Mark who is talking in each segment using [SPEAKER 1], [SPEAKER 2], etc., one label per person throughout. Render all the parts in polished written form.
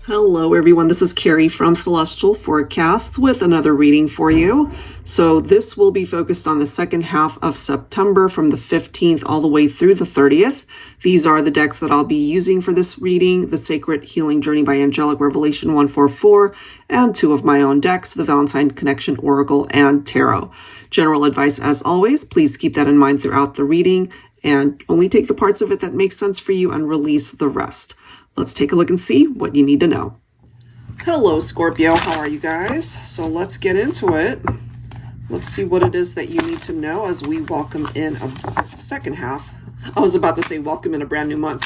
[SPEAKER 1] Hello everyone, this is Carrie from Celestial Forecasts with another reading for you. So this will be focused on the second half of September from the 15th all the way through the 30th. These are the decks that I'll be using for this reading: the Sacred Healing Journey by Angelic, Revelation 144, and two of my own decks, the Valentine Connection Oracle and Tarot. General advice as always, please keep that in mind throughout the reading and only take the parts of it that make sense for you and release the rest. Let's take a look and see what you need to know. Hello, Scorpio. How are you guys? So let's get into it. Let's see what it is that you need to know as we welcome in a second half. I was about to say welcome in a brand new month.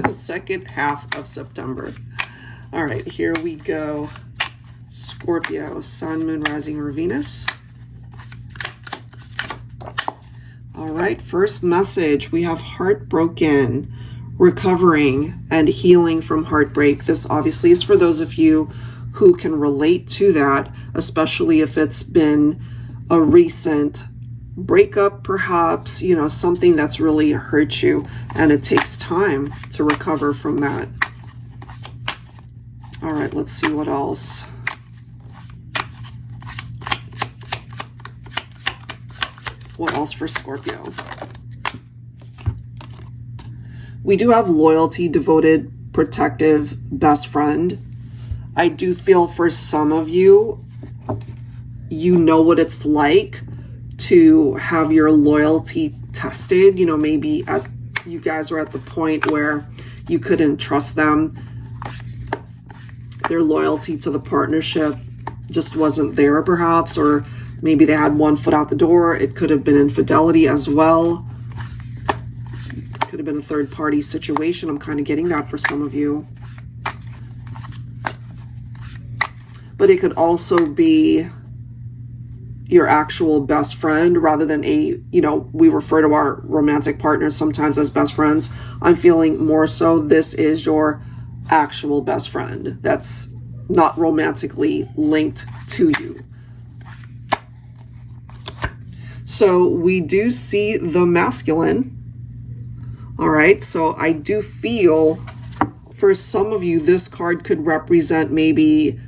[SPEAKER 1] Second half of September. All right, here we go. Scorpio, Sun, Moon, Rising, or Venus. All right, first message. We have heartbroken, recovering, and healing from heartbreak. This obviously is for those of you who can relate to that, especially if it's been a recent breakup, perhaps, you know, something that's really hurt you, and it takes time to recover from that. All right, let's see what else. What else for Scorpio? We do have loyalty, devoted, protective, best friend. I do feel for some of you, you know what it's like to have your loyalty tested. You know, maybe you guys were at the point where you couldn't trust them. Their loyalty to the partnership just wasn't there, perhaps, or maybe they had one foot out the door. It could have been infidelity as well. Could have been a third-party situation. I'm kind of getting that for some of you. But it could also be your actual best friend rather than a, you know, we refer to our romantic partners sometimes as best friends. I'm feeling more so this is your actual best friend that's not romantically linked to you. So we do see the masculine. All right, so I do feel for some of you, this card could represent maybe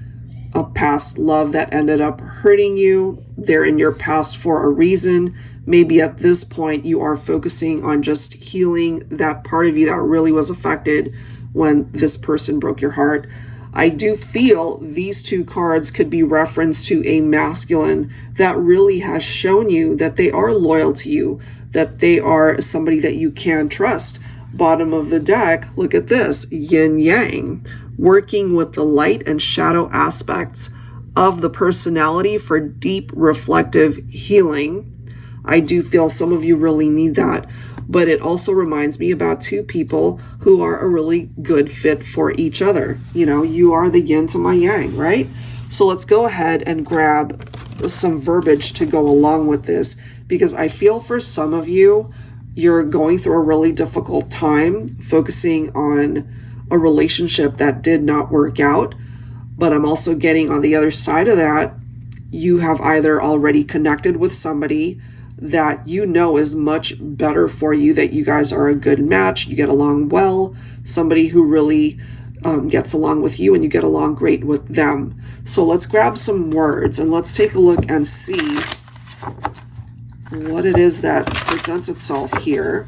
[SPEAKER 1] a past love that ended up hurting you. They're in your past for a reason. Maybe at this point, you are focusing on just healing that part of you that really was affected when this person broke your heart. I do feel these two cards could be referenced to a masculine that really has shown you that they are loyal to you, that they are somebody that you can trust. Bottom of the deck, look at this, yin yang, working with the light and shadow aspects of the personality for deep reflective healing. I do feel some of you really need that, but it also reminds me about two people who are a really good fit for each other. You know, you are the yin to my yang, right? So let's go ahead and grab some verbiage to go along with this, because I feel for some of you, you're going through a really difficult time focusing on a relationship that did not work out. But I'm also getting on the other side of that, you have either already connected with somebody that you know is much better for you, that you guys are a good match, you get along well, somebody who really gets along with you and you get along great with them. So let's grab some words and let's take a look and see what it is that presents itself here.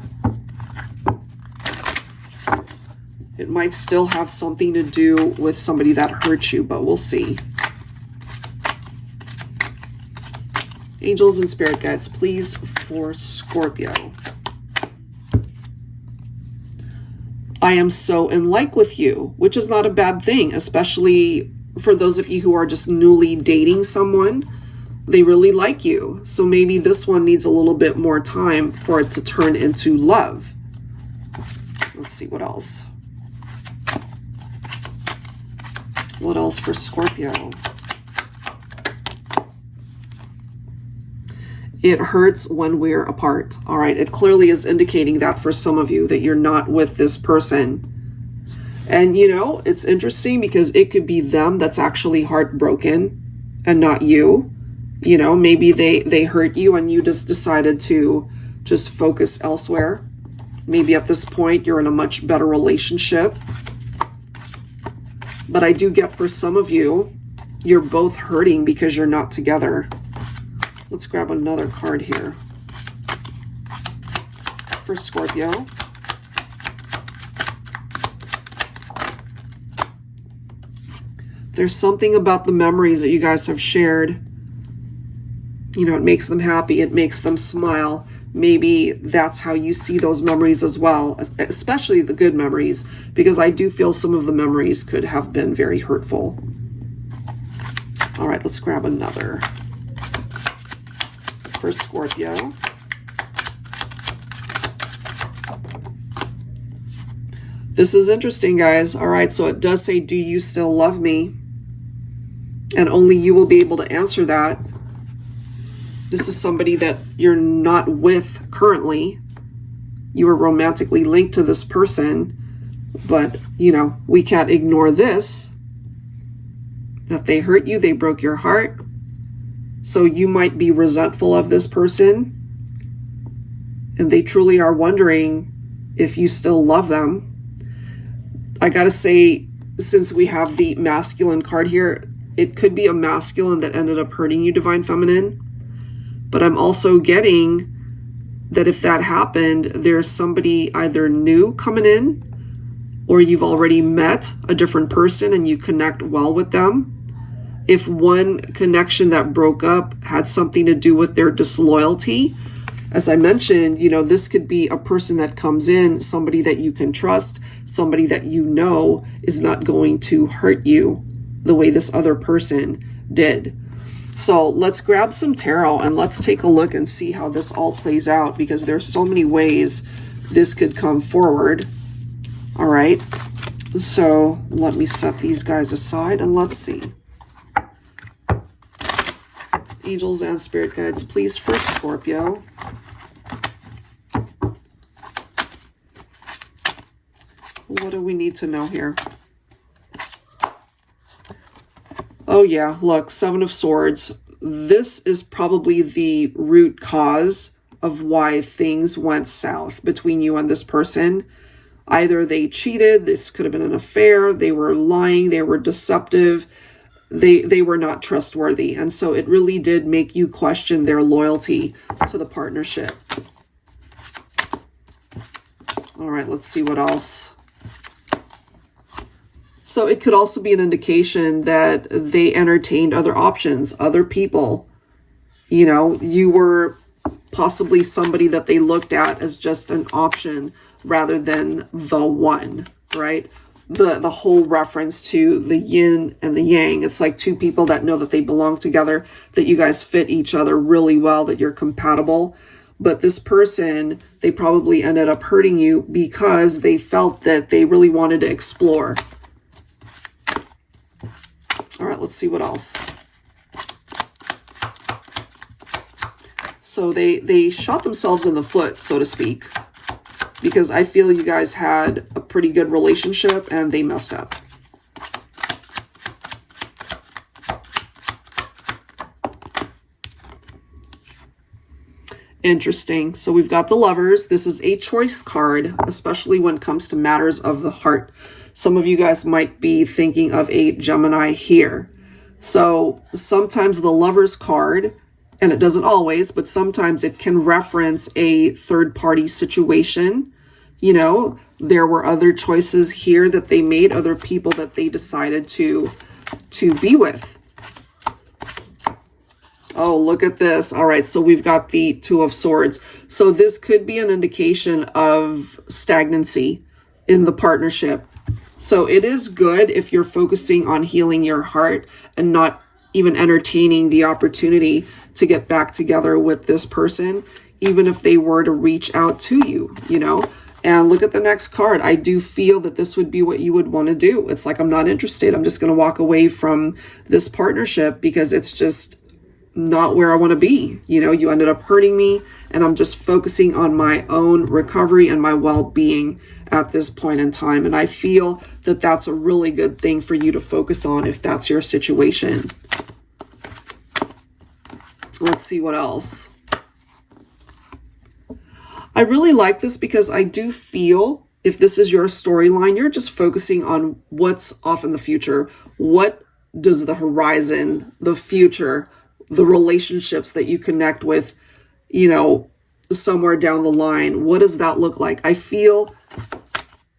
[SPEAKER 1] It might still have something to do with somebody that hurt you, but we'll see. Angels and spirit guides, please, for Scorpio. I am so in like with you, which is not a bad thing, especially for those of you who are just newly dating someone. They really like you. So maybe this one needs a little bit more time for it to turn into love. Let's see what else. What else for Scorpio? It hurts when we're apart. All right, it clearly is indicating that for some of you, that you're not with this person. And you know, it's interesting because it could be them that's actually heartbroken and not you. You know, maybe they hurt you and you just decided to just focus elsewhere. Maybe at this point you're in a much better relationship. But I do get for some of you, you're both hurting because you're not together. Let's grab another card here for Scorpio. There's something about the memories that you guys have shared. You know, it makes them happy. It makes them smile. Maybe that's how you see those memories as well, especially the good memories, because I do feel some of the memories could have been very hurtful. All right, let's grab another for Scorpio. This is interesting, guys. All right, so it does say, do you still love me? And only you will be able to answer that. This is somebody that you're not with currently. You are romantically linked to this person, but, you know, we can't ignore this. That they hurt you, they broke your heart. So you might be resentful of this person, and they truly are wondering if you still love them. I gotta say, since we have the masculine card here, it could be a masculine that ended up hurting you, Divine Feminine. But I'm also getting that if that happened, there's somebody either new coming in, or you've already met a different person and you connect well with them. If one connection that broke up had something to do with their disloyalty, as I mentioned, you know, this could be a person that comes in, somebody that you can trust, somebody that you know is not going to hurt you the way this other person did. So let's grab some tarot and let's take a look and see how this all plays out, because there's so many ways this could come forward. All right, so let me set these guys aside and let's see. Angels and spirit guides, please, for Scorpio. What do we need to know here? Oh yeah, look, Seven of Swords. This is probably the root cause of why things went south between you and this person. Either they cheated, this could have been an affair, they were lying, they were deceptive, they were not trustworthy. And so it really did make you question their loyalty to the partnership. All right, let's see what else. So it could also be an indication that they entertained other options, other people. You know, you were possibly somebody that they looked at as just an option rather than the one, right? The whole reference to the yin and the yang. It's like two people that know that they belong together, that you guys fit each other really well, that you're compatible. But this person, they probably ended up hurting you because they felt that they really wanted to explore. All right, let's see what else. So they shot themselves in the foot, so to speak, because I feel you guys had a pretty good relationship and they messed up. Interesting. So we've got the Lovers. This is a choice card, especially when it comes to matters of the heart. Some of you guys might be thinking of a Gemini here. So sometimes the Lovers card, and it doesn't always, but sometimes it can reference a third-party situation. You know, there were other choices here that they made, other people that they decided to be with. Oh, look at this. All right, so we've got the Two of Swords. So this could be an indication of stagnancy in the partnership. So it is good if you're focusing on healing your heart and not even entertaining the opportunity to get back together with this person, even if they were to reach out to you, you know. And look at the next card. I do feel that this would be what you would want to do. It's like, I'm not interested. I'm just going to walk away from this partnership because it's just not where I want to be. You know, you ended up hurting me and I'm just focusing on my own recovery and my well-being at this point in time. And I feel that that's a really good thing for you to focus on if that's your situation. Let's see what else. I really like this because I do feel if this is your storyline, you're just focusing on what's off in the future. What does the horizon, the future, the relationships that you connect with, you know, somewhere down the line, what does that look like? I feel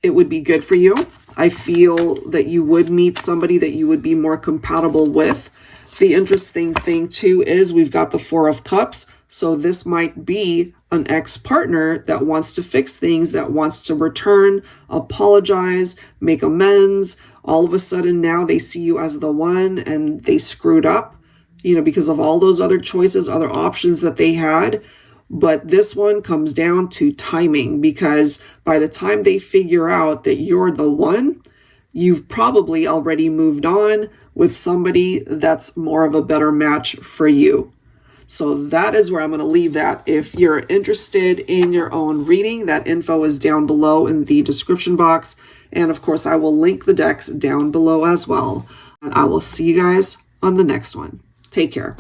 [SPEAKER 1] it would be good for you. I feel that you would meet somebody that you would be more compatible with. The interesting thing too is we've got the Four of Cups. So this might be an ex-partner that wants to fix things, that wants to return, apologize, make amends. All of a sudden now they see you as the one and they screwed up, you know, because of all those other choices, other options that they had. But this one comes down to timing, because by the time they figure out that you're the one, you've probably already moved on with somebody that's more of a better match for you. So that is where I'm going to leave that. If you're interested in your own reading, that info is down below in the description box. And of course, I will link the decks down below as well. And I will see you guys on the next one. Take care.